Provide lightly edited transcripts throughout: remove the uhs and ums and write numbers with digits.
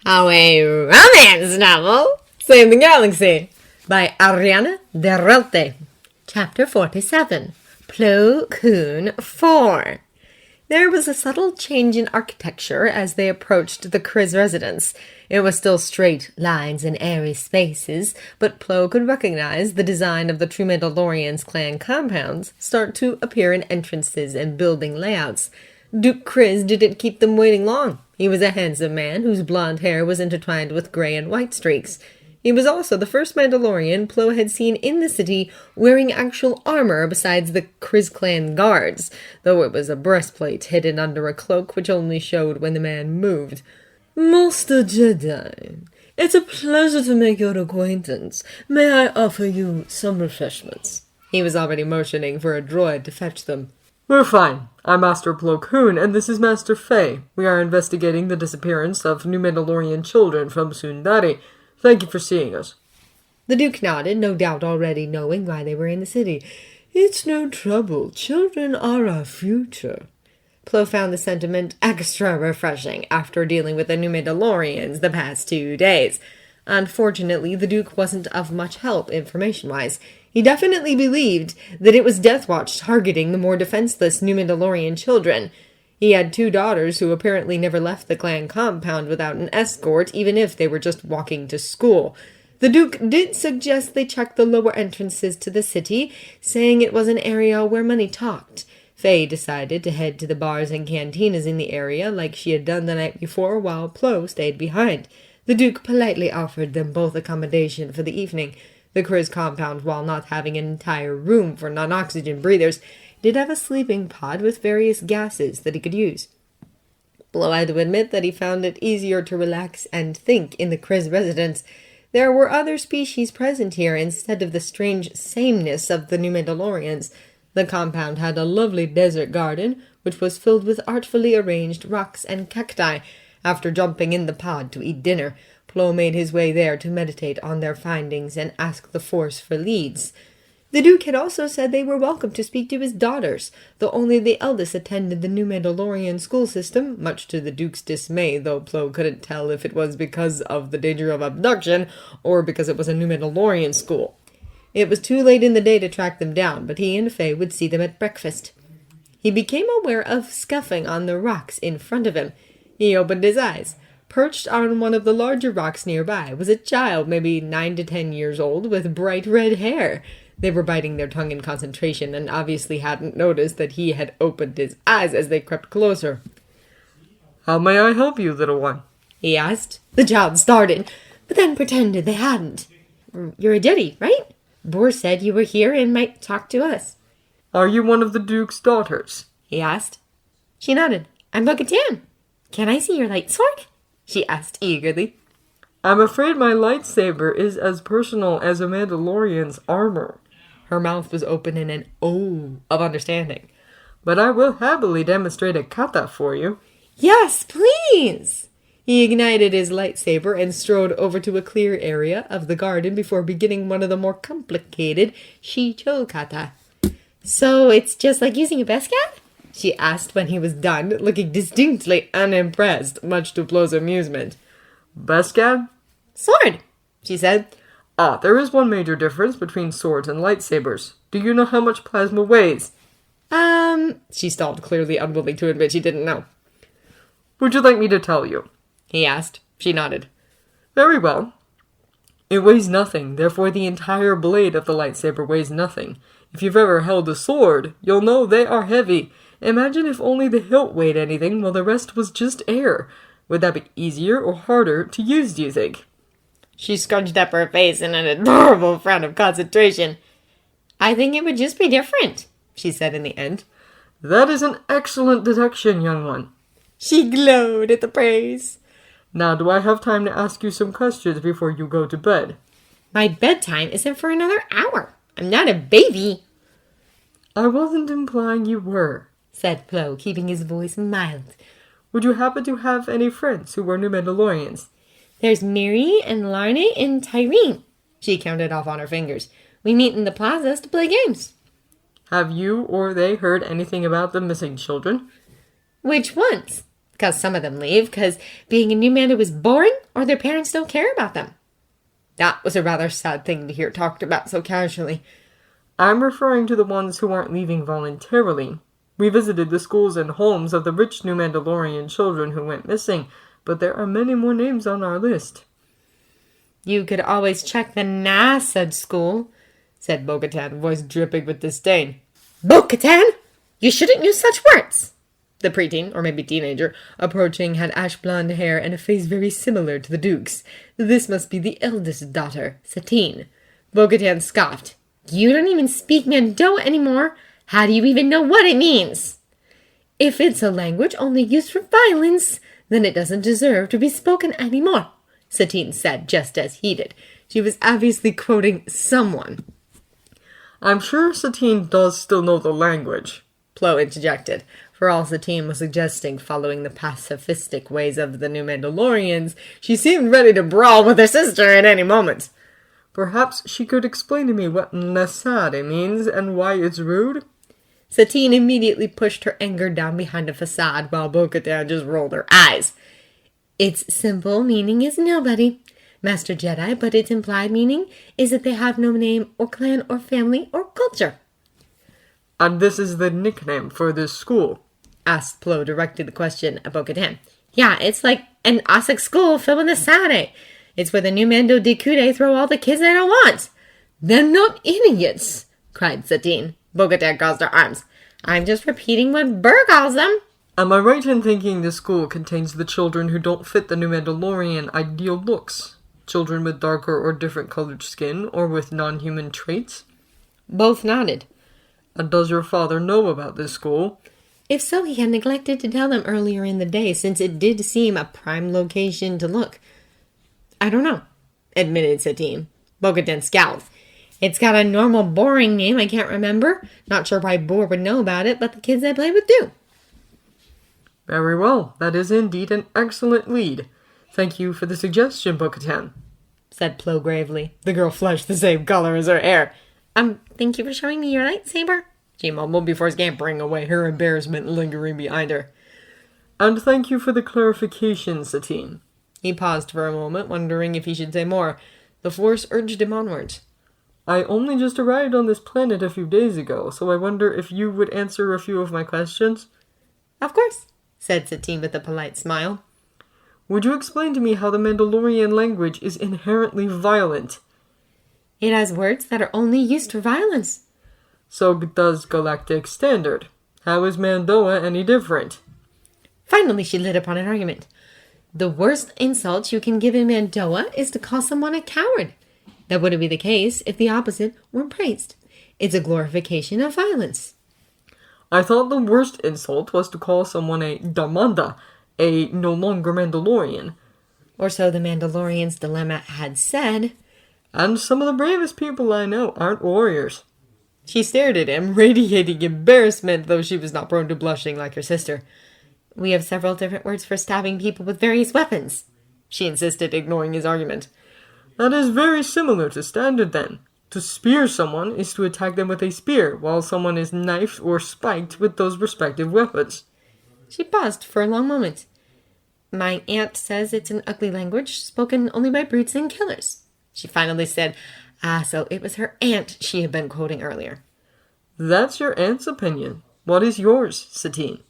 How a romance novel saved the galaxy by Ariana de Relte. Chapter 47. Plo Koon 4. There was a subtle change in architecture as they approached the Kriz residence. It was still straight lines and airy spaces, but Plo could recognize the design of the true Mandalorians clan compounds start to appear in entrances and building layouts. Duke Kriz didn't keep them waiting long. He was a handsome man whose blonde hair was intertwined with gray and white streaks. He was also the first Mandalorian Plo had seen in the city wearing actual armor besides the Kriz clan guards, though it was a breastplate hidden under a cloak which only showed when the man moved. "Master Jedi, it's a pleasure to make your acquaintance. May I offer you some refreshments?" He was already motioning for a droid to fetch them. "We're fine. I'm Master Plo Koon, and this is Master Fei. We are investigating the disappearance of new Mandalorian children from Sundari. Thank you for seeing us." The Duke nodded, no doubt already knowing why they were in the city. "It's no trouble. Children are our future." Plo found the sentiment extra refreshing after dealing with the new Mandalorians the past 2 days. Unfortunately, the Duke wasn't of much help information-wise. He definitely believed that it was Death Watch targeting the more defenseless new Mandalorian children. He had 2 daughters who apparently never left the clan compound without an escort, even if they were just walking to school. The Duke did suggest they check the lower entrances to the city, saying it was an area where money talked. Faye decided to head to the bars and cantinas in the area like she had done the night before, while Plo stayed behind. The Duke politely offered them both accommodation for the evening. The Kriz compound, while not having an entire room for non-oxygen breathers, did have a sleeping pod with various gases that he could use. Plo had to admit that he found it easier to relax and think in the Kriz residence. There were other species present here instead of the strange sameness of the new Mandalorians. The compound had a lovely desert garden, which was filled with artfully arranged rocks and cacti. After jumping in the pod to eat dinner, Plo made his way there to meditate on their findings and ask the Force for leads. The Duke had also said they were welcome to speak to his daughters, though only the eldest attended the new Mandalorian school system, much to the Duke's dismay, though Plo couldn't tell if it was because of the danger of abduction or because it was a new Mandalorian school. It was too late in the day to track them down, but he and Faye would see them at breakfast. He became aware of scuffing on the rocks in front of him. He opened his eyes. Perched on one of the larger rocks nearby was a child, maybe 9 to 10 years old, with bright red hair. They were biting their tongue in concentration and obviously hadn't noticed that he had opened his eyes as they crept closer. "How may I help you, little one?" he asked. The child started, but then pretended they hadn't. "You're a Jedi, right? Boar said you were here and might talk to us." "Are you one of the Duke's daughters?" he asked. She nodded. "I'm Bo-Katan. Can I see your light sword?" she asked eagerly. "I'm afraid my lightsaber is as personal as a Mandalorian's armor." Her mouth was open in an O of understanding. "But I will happily demonstrate a kata for you." "Yes, please!" He ignited his lightsaber and strode over to a clear area of the garden before beginning one of the more complicated Shicho kata. "So it's just like using a Beskar?" she asked when he was done, looking distinctly unimpressed, much to Plo's amusement. "Beskar?" "Sword," she said. There is one major difference between swords and lightsabers. Do you know how much plasma weighs?" She stalled, clearly unwilling to admit she didn't know. "Would you like me to tell you?" he asked. She nodded. "Very well. It weighs nothing, therefore the entire blade of the lightsaber weighs nothing. If you've ever held a sword, you'll know they are heavy. Imagine if only the hilt weighed anything while the rest was just air. Would that be easier or harder to use, do you think?" She scrunched up her face in an adorable frown of concentration. "I think it would just be different," she said in the end. "That is an excellent deduction, young one." She glowed at the praise. "Now, do I have time to ask you some questions before you go to bed?" "My bedtime isn't for another hour. I'm not a baby." "I wasn't implying you were," said Plo, keeping his voice mild. "Would you happen to have any friends who were new Mandalorians?" "There's Miri and Larne and Tyreen." She counted off on her fingers. "We meet in the plazas to play games." "Have you or they heard anything about the missing children?" "Which ones?" Because some of them leave because being a new Mando is boring or their parents don't care about them. That was a rather sad thing to hear talked about so casually. I'm referring to the ones who aren't leaving voluntarily. We visited the schools and homes of the rich new Mandalorian children who went missing, but there are many more names on our list. You could always check the NASA school, said Bo-Katan, voice dripping with disdain. Bo-Katan? You shouldn't use such words! The preteen, or maybe teenager, approaching had ash blonde hair and a face very similar to the Duke's. This must be the eldest daughter, Satine. Bo-Katan scoffed. You don't even speak Mando anymore. How do you even know what it means? If it's a language only used for violence, then it doesn't deserve to be spoken anymore, Satine said, just as heated. She was obviously quoting someone. I'm sure Satine does still know the language, Plo interjected. For all Satine was suggesting following the pacifistic ways of the new Mandalorians, she seemed ready to brawl with her sister at any moment. Perhaps she could explain to me what landslide means and why it's rude? Satine immediately pushed her anger down behind a facade while Bo-Katan just rolled her eyes. Its simple meaning is nobody, Master Jedi, but its implied meaning is that they have no name or clan or family or culture. And this is the nickname for this school? Asked Plo, directing the question at Bo-Katan. Yeah, it's like an Ossex school filled with Asade. It's where the new Mando Dekude throw all the kids they don't want. They're not idiots, cried Satine. Bo-Katan crossed her arms. I'm just repeating what Burr calls them. Am I right in thinking this school contains the children who don't fit the new Mandalorian ideal looks? Children with darker or different colored skin, or with non-human traits? Both nodded. And does your father know about this school? If so, he had neglected to tell them earlier in the day, since it did seem a prime location to look. I don't know, admitted Satine. Bo-Katan scowled. It's got a normal, boring name I can't remember. Not sure why Boar would know about it, but the kids I play with do. Very well. That is indeed an excellent lead. Thank you for the suggestion, Bo-Katan, said Plo gravely. The girl flushed the same color as her hair. Thank you for showing me your lightsaber, she mumbled before scampering away, her embarrassment lingering behind her. And thank you for the clarification, Satine. He paused for a moment, wondering if he should say more. The Force urged him onwards. I only just arrived on this planet a few days ago, so I wonder if you would answer a few of my questions? Of course, said Satine with a polite smile. Would you explain to me how the Mandalorian language is inherently violent? It has words that are only used for violence. So does Galactic Standard. How is Mandoa any different? Finally, she lit upon an argument. The worst insult you can give in Mandoa is to call someone a coward. That wouldn't be the case if the opposite were praised. It's a glorification of violence. I thought the worst insult was to call someone a Damanda, a no longer Mandalorian. Or so the Mandalorian's dilemma had said. And some of the bravest people I know aren't warriors. She stared at him, radiating embarrassment, though she was not prone to blushing like her sister. We have several different words for stabbing people with various weapons, she insisted, ignoring his argument. That is very similar to standard, then. To spear someone is to attack them with a spear, while someone is knifed or spiked with those respective weapons. She paused for a long moment. My aunt says it's an ugly language, spoken only by brutes and killers. She finally said, so it was her aunt she had been quoting earlier. That's your aunt's opinion. What is yours, Satine?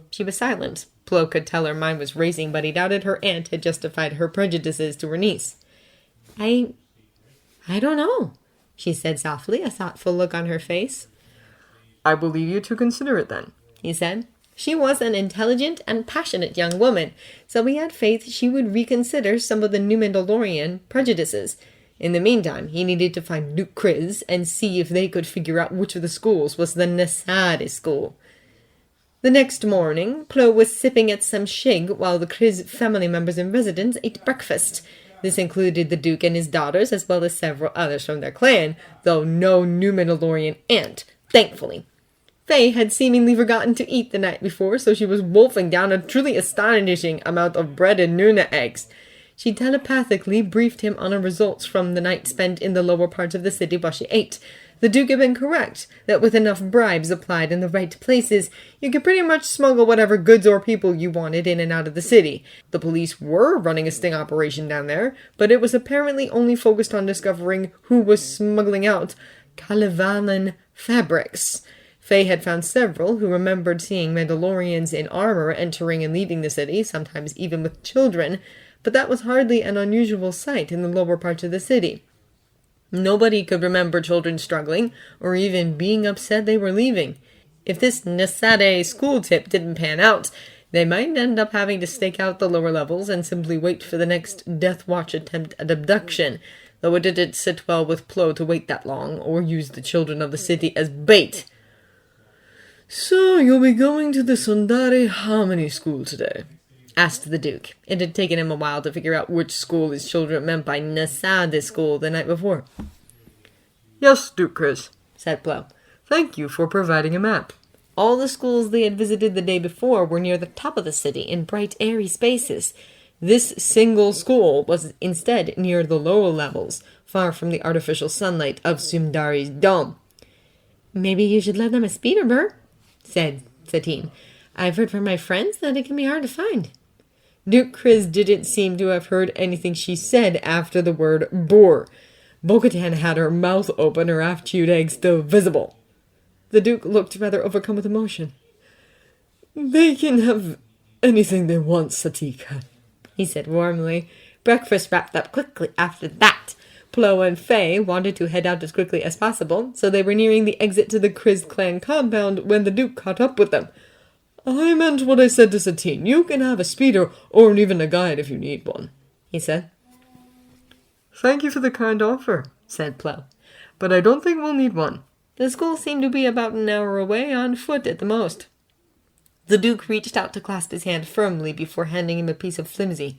She was silent. Plo could tell her mind was racing, but he doubted her aunt had justified her prejudices to her niece. I don't know, she said softly, a thoughtful look on her face. I will leave you to consider it then, he said. She was an intelligent and passionate young woman, so he had faith she would reconsider some of the new Mandalorian prejudices. In the meantime, he needed to find Luke Kriz and see if they could figure out which of the schools was the Nasadi school. The next morning, Plo was sipping at some shig while the Kriz family members in residence ate breakfast. This included the Duke and his daughters, as well as several others from their clan, though no new Mandalorian aunt, thankfully. Faye had seemingly forgotten to eat the night before, so she was wolfing down a truly astonishing amount of bread and Nuna eggs. She telepathically briefed him on her results from the night spent in the lower parts of the city while she ate. The Duke had been correct that with enough bribes applied in the right places, you could pretty much smuggle whatever goods or people you wanted in and out of the city. The police were running a sting operation down there, but it was apparently only focused on discovering who was smuggling out Kalevalan fabrics. Faye had found several who remembered seeing Mandalorians in armor entering and leaving the city, sometimes even with children, but that was hardly an unusual sight in the lower parts of the city. Nobody could remember children struggling, or even being upset they were leaving. If this Nasade school tip didn't pan out, they might end up having to stake out the lower levels and simply wait for the next Death Watch attempt at abduction, though it didn't sit well with Plo to wait that long, or use the children of the city as bait. So, you'll be going to the Sundari Harmony School today? Asked the Duke. It had taken him a while to figure out which school his children meant by Nasade school the night before. Yes, Duke Chris, said Plo. Thank you for providing a map. All the schools they had visited the day before were near the top of the city in bright, airy spaces. This single school was instead near the lower levels, far from the artificial sunlight of Sundari's dome. Maybe you should let them a speeder, Burr, said Satine. I've heard from my friends that it can be hard to find. Duke Chris didn't seem to have heard anything she said after the word boar. Bo-Katan had her mouth open, her half-chewed egg still visible. The Duke looked rather overcome with emotion. They can have anything they want, Satika, he said warmly. Breakfast wrapped up quickly after that. Plo and Faye wanted to head out as quickly as possible, so they were nearing the exit to the Kriz clan compound when the Duke caught up with them. I meant what I said to Satine. You can have a speeder or even a guide if you need one, he said. Thank you for the kind offer, said Plo, but I don't think we'll need one. The school seemed to be about an hour away on foot at the most. The Duke reached out to clasp his hand firmly before handing him a piece of flimsy.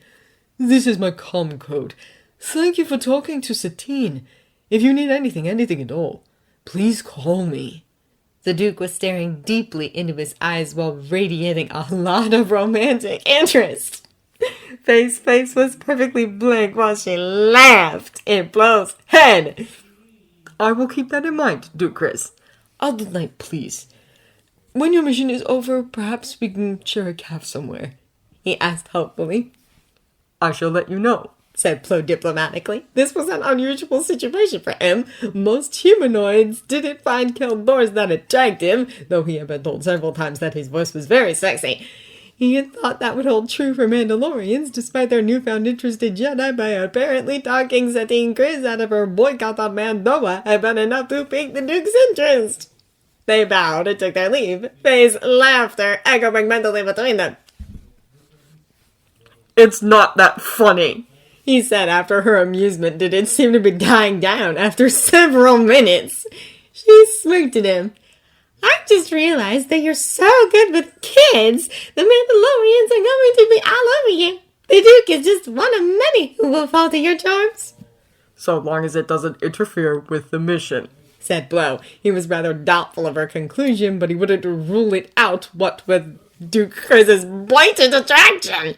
This is my comm code. Thank you for talking to Satine. If you need anything at all, please call me. The Duke was staring deeply into his eyes while radiating a lot of romantic interest. Faye's face was perfectly blank while she laughed in Plo's head. I will keep that in mind, Duke Chris. Other night, please. When your mission is over, perhaps we can share a calf somewhere, he asked hopefully. I shall let you know, said Plo diplomatically. This was an unusual situation for him. Most humanoids didn't find Keldors that attractive, though he had been told several times that his voice was very sexy. He had thought that would hold true for Mandalorians, despite their newfound interest in Jedi, by apparently talking Satine Kryze out of her boycott on Mandoa had been enough to pique the Duke's interest. They bowed and took their leave, Faye's laughter echoing mentally between them. It's not that funny, he said after her amusement didn't seem to be dying down after several minutes. She smirked at him. I just realized that you're so good with kids. The Mandalorians are going to be all over you. The Duke is just one of many who will fall to your charms. So long as it doesn't interfere with the mission, said Plo. He was rather doubtful of her conclusion, but he wouldn't rule it out, what with Duke Kriz's blatant attraction.